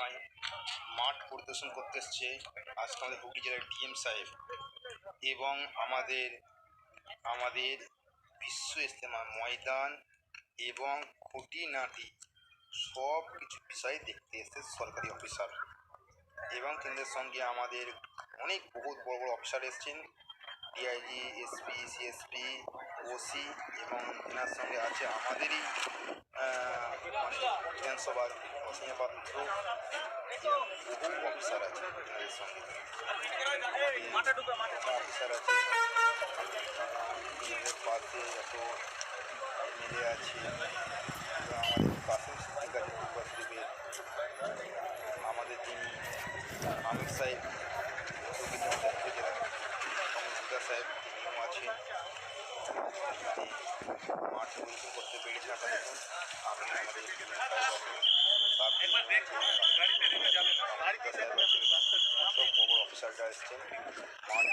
এলাকায় মাঠ পরিদর্শন করতে এসছে আজকে আমাদের হুগলি জেলার ডিএম সাহেব এবং আমাদের আমাদের বিশ্ব ইজতেমা ময়দান এবং খুঁটিনাটি সব কিছু বিষয় দেখতে এসছে সরকারি অফিসার এবং কেন্দ্রের সঙ্গে আমাদের অনেক বহুত বড় বড় অফিসার এসছেন, ডিআইজি, এসপি, সিএসপি, ওসি এবং এনার সঙ্গে আছে আমাদেরই মানে বিধানসভার অসীমা পাত্র এবং বহু অফিসার আছে এনাদের সঙ্গে। অফিসার আছে, এনাদের পাশে এত এমএলএ আছে এবং আমাদের কাসিম সিদ্দিক আছে পূর্ব শরীফের, আমাদের যিনি আমির সাহেব কমিশনার সাহেব তিনিও আছেন। মাঠ পরিদর্শন করতে পেরেছি না দেখুন আমি আমাদের সব বড় অফিসাররা এসছেন মাঠ